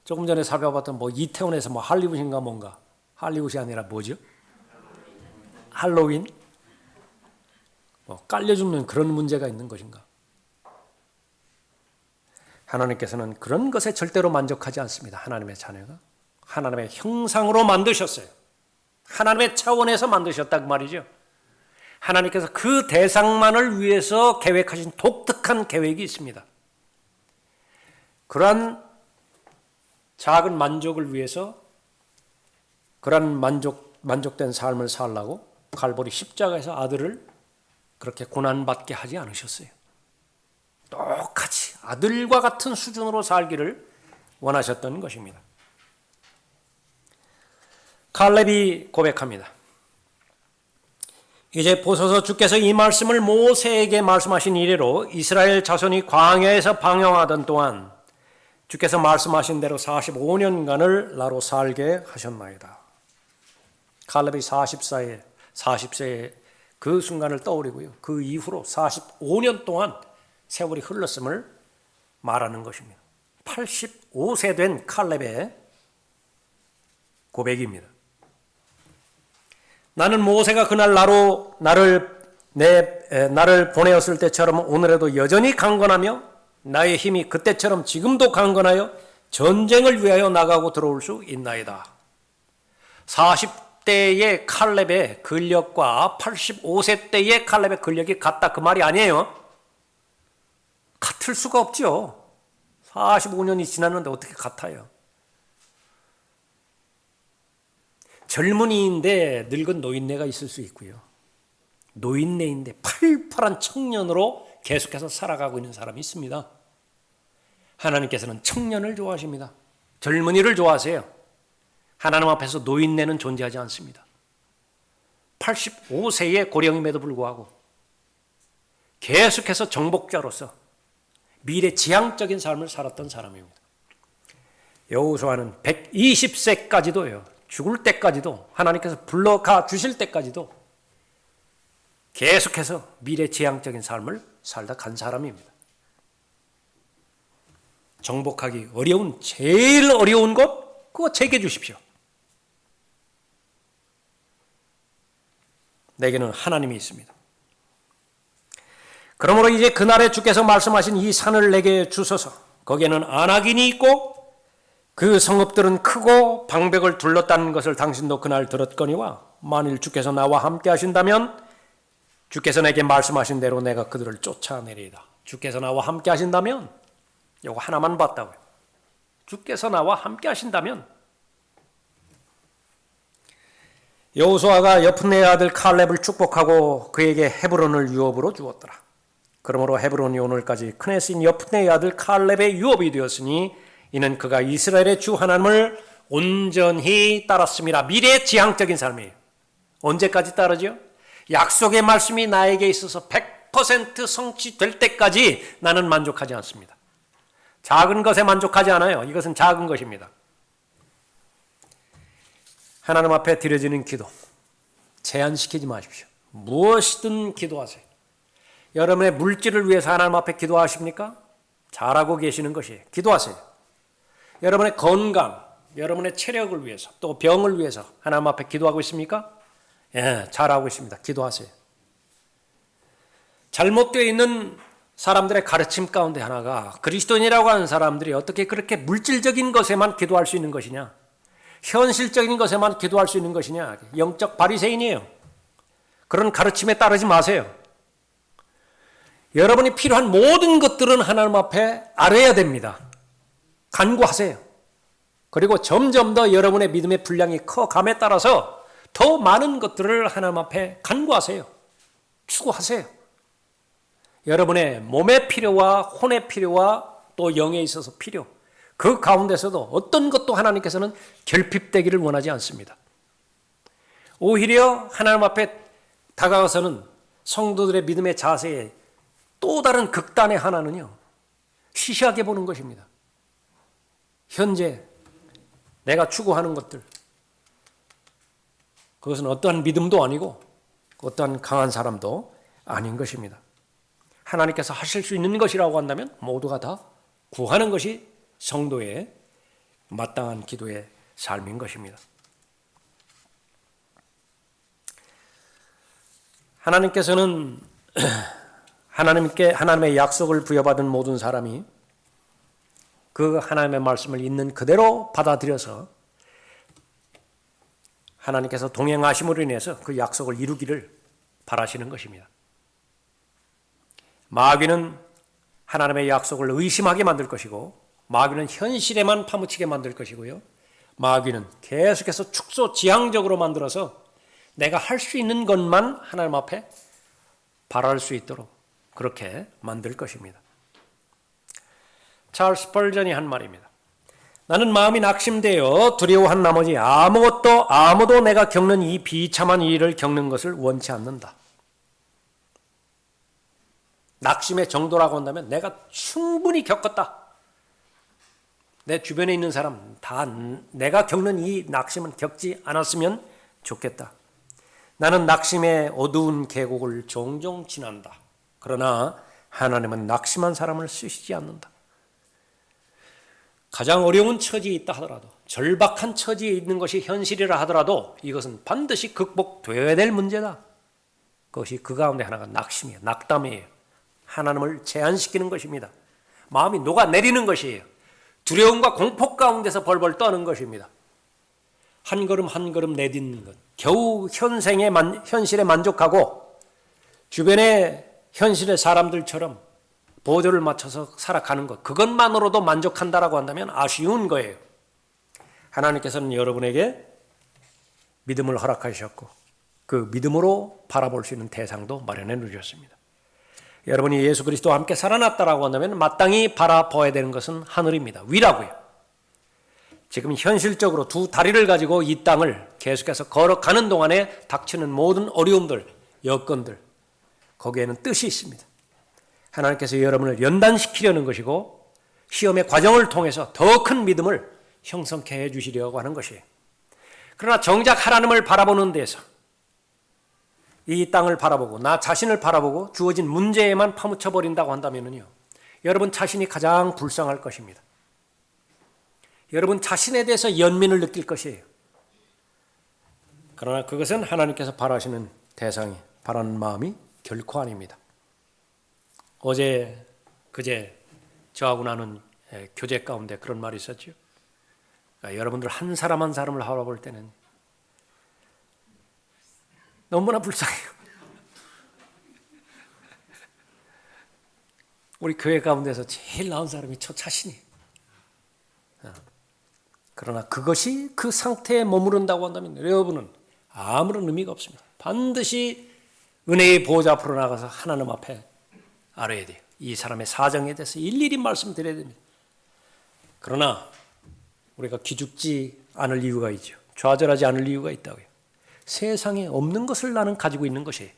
조금 전에 살펴봤던 이태원에서 할리우드인가 뭔가, 할리우드이 아니라 뭐죠? 할로윈? 깔려 죽는 그런 문제가 있는 것인가? 하나님께서는 그런 것에 절대로 만족하지 않습니다. 하나님의 자녀가 하나님의 형상으로 만드셨어요. 하나님의 차원에서 만드셨다고 말이죠. 하나님께서 그 대상만을 위해서 계획하신 독특한 계획이 있습니다. 그러한 작은 만족을 위해서 그러한 만족된 삶을 살라고 갈보리 십자가에서 아들을 그렇게 고난받게 하지 않으셨어요. 똑같이 아들과 같은 수준으로 살기를 원하셨던 것입니다. 칼렙이 고백합니다. 이제 보소서 주께서 이 말씀을 모세에게 말씀하신 이래로 이스라엘 자손이 광야에서 방황하던 동안 주께서 말씀하신 대로 45년간을 나로 살게 하셨나이다. 칼렙이 40세의 그 순간을 떠올리고요. 그 이후로 45년 동안 세월이 흘렀음을 말하는 것입니다. 85세 된 칼렙의 고백입니다. 나는 모세가 그날 나를 보내었을 때처럼 오늘에도 여전히 강건하며 나의 힘이 그때처럼 지금도 강건하여 전쟁을 위하여 나가고 들어올 수 있나이다. 40대의 칼렙의 근력과 85세 때의 칼렙의 근력이 같다, 그 말이 아니에요. 같을 수가 없죠. 45년이 지났는데 어떻게 같아요? 젊은이인데 늙은 노인네가 있을 수 있고요. 노인네인데 팔팔한 청년으로 계속해서 살아가고 있는 사람이 있습니다. 하나님께서는 청년을 좋아하십니다. 젊은이를 좋아하세요. 하나님 앞에서 노인네는 존재하지 않습니다. 85세의 고령임에도 불구하고 계속해서 정복자로서 미래지향적인 삶을 살았던 사람입니다. 여호수아는 120세까지도요. 죽을 때까지도, 하나님께서 불러가 주실 때까지도 계속해서 미래지향적인 삶을 살다 간 사람입니다. 정복하기 어려운, 제일 어려운 것, 그거 제게 주십시오. 내게는 하나님이 있습니다. 그러므로 이제 그날에 주께서 말씀하신 이 산을 내게 주소서. 거기에는 안악인이 있고 그 성읍들은 크고 방백을 둘렀다는 것을 당신도 그날 들었거니와 만일 주께서 나와 함께 하신다면 주께서 내게 말씀하신 대로 내가 그들을 쫓아내리이다. 주께서 나와 함께 하신다면, 이거 하나만 봤다고요. 주께서 나와 함께 하신다면, 여호수아가 여푼네의 아들 칼렙을 축복하고 그에게 헤브론을 유업으로 주었더라. 그러므로 헤브론이 오늘까지 크네스인 여푼네의 아들 칼렙의 유업이 되었으니 이는 그가 이스라엘의 주 하나님을 온전히 따랐습니다. 미래지향적인 삶이에요. 언제까지 따르죠? 약속의 말씀이 나에게 있어서 100% 성취될 때까지 나는 만족하지 않습니다. 작은 것에 만족하지 않아요. 이것은 작은 것입니다. 하나님 앞에 드려지는 기도 제한시키지 마십시오. 무엇이든 기도하세요. 여러분의 물질을 위해서 하나님 앞에 기도하십니까? 잘하고 계시는 것이에요. 기도하세요. 여러분의 건강, 여러분의 체력을 위해서 또 병을 위해서 하나님 앞에 기도하고 있습니까? 예, 잘하고 있습니다. 기도하세요. 잘못되어 있는 사람들의 가르침 가운데 하나가 그리스도인이라고 하는 사람들이 어떻게 그렇게 물질적인 것에만 기도할 수 있는 것이냐? 현실적인 것에만 기도할 수 있는 것이냐? 영적 바리새인이에요. 그런 가르침에 따르지 마세요. 여러분이 필요한 모든 것들은 하나님 앞에 아뢰야 됩니다. 간구하세요. 그리고 점점 더 여러분의 믿음의 분량이 커감에 따라서 더 많은 것들을 하나님 앞에 간구하세요. 추구하세요. 여러분의 몸의 필요와 혼의 필요와 또 영에 있어서 필요, 그 가운데서도 어떤 것도 하나님께서는 결핍되기를 원하지 않습니다. 오히려 하나님 앞에 다가가서는 성도들의 믿음의 자세에 또 다른 극단의 하나는요, 시시하게 보는 것입니다. 현재 내가 추구하는 것들, 그것은 어떠한 믿음도 아니고 어떠한 강한 사람도 아닌 것입니다. 하나님께서 하실 수 있는 것이라고 한다면 모두가 다 구하는 것이 성도의 마땅한 기도의 삶인 것입니다. 하나님께서는 하나님의 약속을 부여받은 모든 사람이 그 하나님의 말씀을 있는 그대로 받아들여서 하나님께서 동행하심으로 인해서 그 약속을 이루기를 바라시는 것입니다. 마귀는 하나님의 약속을 의심하게 만들 것이고, 마귀는 현실에만 파묻히게 만들 것이고요. 마귀는 계속해서 축소지향적으로 만들어서 내가 할 수 있는 것만 하나님 앞에 바랄 수 있도록 그렇게 만들 것입니다. 찰스 스펄전이 한 말입니다. 나는 마음이 낙심되어 두려워한 나머지 아무도 내가 겪는 이 비참한 일을 겪는 것을 원치 않는다. 낙심의 정도라고 한다면 내가 충분히 겪었다. 내 주변에 있는 사람 다 내가 겪는 이 낙심은 겪지 않았으면 좋겠다. 나는 낙심의 어두운 계곡을 종종 지난다. 그러나 하나님은 낙심한 사람을 쓰시지 않는다. 가장 어려운 처지에 있다 하더라도, 절박한 처지에 있는 것이 현실이라 하더라도 이것은 반드시 극복되어야 될 문제다. 그것이 그 가운데 하나가 낙심이에요. 낙담이에요. 하나님을 제한시키는 것입니다. 마음이 녹아내리는 것이에요. 두려움과 공포 가운데서 벌벌 떠는 것입니다. 한 걸음 한 걸음 내딛는 것. 겨우 현실에 만족하고 주변의 현실의 사람들처럼 보조를 맞춰서 살아가는 것. 그것만으로도 만족한다라고 한다면 아쉬운 거예요. 하나님께서는 여러분에게 믿음을 허락하셨고 그 믿음으로 바라볼 수 있는 대상도 마련해 주셨습니다. 여러분이 예수 그리스도와 함께 살아났다라고 한다면 마땅히 바라봐야 되는 것은 하늘입니다. 위라고요. 지금 현실적으로 두 다리를 가지고 이 땅을 계속해서 걸어가는 동안에 닥치는 모든 어려움들, 여건들, 거기에는 뜻이 있습니다. 하나님께서 여러분을 연단시키려는 것이고 시험의 과정을 통해서 더 큰 믿음을 형성케 해주시려고 하는 것이에요. 그러나 정작 하나님을 바라보는 데서 이 땅을 바라보고 나 자신을 바라보고 주어진 문제에만 파묻혀 버린다고 한다면요, 여러분 자신이 가장 불쌍할 것입니다. 여러분 자신에 대해서 연민을 느낄 것이에요. 그러나 그것은 하나님께서 바라시는 대상이, 바라는 마음이 결코 아닙니다. 그제 저하고 나눈 교제 가운데 그런 말이 있었죠. 여러분들 한 사람 한 사람을 바라볼 때는 너무나 불쌍해요. 우리 교회 가운데서 제일 나은 사람이 저 자신이에요. 그러나 그것이 그 상태에 머무른다고 한다면 여러분은 아무런 의미가 없습니다. 반드시 은혜의 보좌 앞으로 나가서 하나님 앞에 알아야 돼요. 이 사람의 사정에 대해서 일일이 말씀드려야 됩니다. 그러나 우리가 기죽지 않을 이유가 있죠. 좌절하지 않을 이유가 있다고요. 세상에 없는 것을 나는 가지고 있는 것이에요.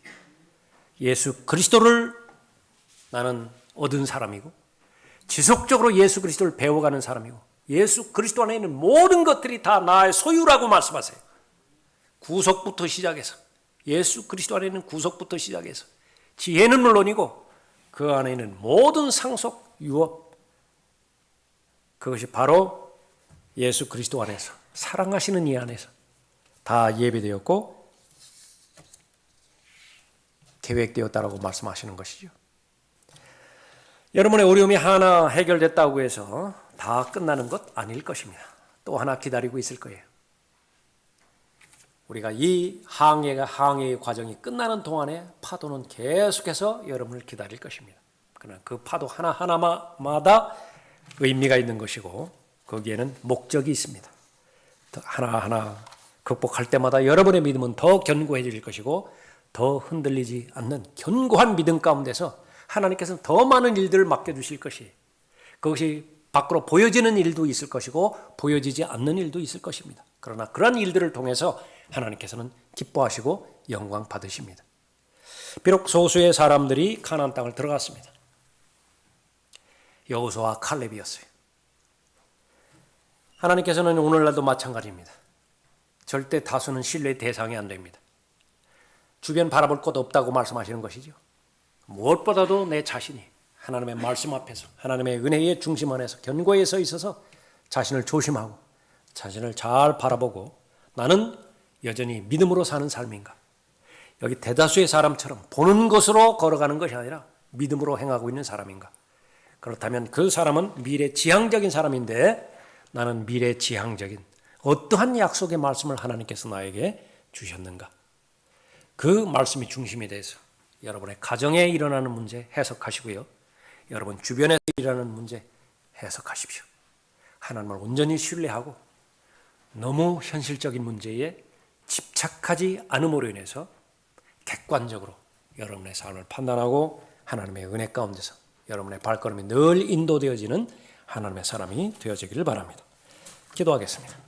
예수 그리스도를 나는 얻은 사람이고 지속적으로 예수 그리스도를 배워가는 사람이고 예수 그리스도 안에 있는 모든 것들이 다 나의 소유라고 말씀하세요. 구속부터 시작해서 예수 그리스도 안에 있는 구속부터 시작해서 지혜는 물론이고 그 안에 있는 모든 상속, 유업 그것이 바로 예수 그리스도 안에서 사랑하시는 이 안에서 다 예배되었고 계획되었다라고 말씀하시는 것이죠. 여러분의 어려움이 하나 해결됐다고 해서 다 끝나는 것 아닐 것입니다. 또 하나 기다리고 있을 거예요. 우리가 이 항해의 과정이 끝나는 동안에 파도는 계속해서 여러분을 기다릴 것입니다. 그러나 그 파도 하나하나마다 의미가 있는 것이고 거기에는 목적이 있습니다. 하나하나 극복할 때마다 여러분의 믿음은 더 견고해질 것이고 더 흔들리지 않는 견고한 믿음 가운데서 하나님께서는 더 많은 일들을 맡겨주실 것이에요. 그것이 밖으로 보여지는 일도 있을 것이고 보여지지 않는 일도 있을 것입니다. 그러나 그런 일들을 통해서 하나님께서는 기뻐하시고 영광 받으십니다. 비록 소수의 사람들이 가나안 땅을 들어갔습니다. 여호수아와 칼렙이었어요. 하나님께서는 오늘날도 마찬가지입니다. 절대 다수는 신뢰의 대상이 안 됩니다. 주변 바라볼 것 없다고 말씀하시는 것이죠. 무엇보다도 내 자신이 하나님의 말씀 앞에서 하나님의 은혜의 중심 안에서 견고히 서 있어서 자신을 조심하고 자신을 잘 바라보고 나는 여전히 믿음으로 사는 삶인가? 여기 대다수의 사람처럼 보는 것으로 걸어가는 것이 아니라 믿음으로 행하고 있는 사람인가? 그렇다면 그 사람은 미래지향적인 사람인데 나는 미래지향적인 어떠한 약속의 말씀을 하나님께서 나에게 주셨는가? 그 말씀이 중심이 돼서 여러분의 가정에 일어나는 문제 해석하시고요. 여러분 주변에서 일어나는 문제 해석하십시오. 하나님을 온전히 신뢰하고 너무 현실적인 문제에 집착하지 않음으로 인해서 객관적으로 여러분의 삶을 판단하고 하나님의 은혜 가운데서 여러분의 발걸음이 늘 인도되어지는 하나님의 사람이 되어지기를 바랍니다. 기도하겠습니다.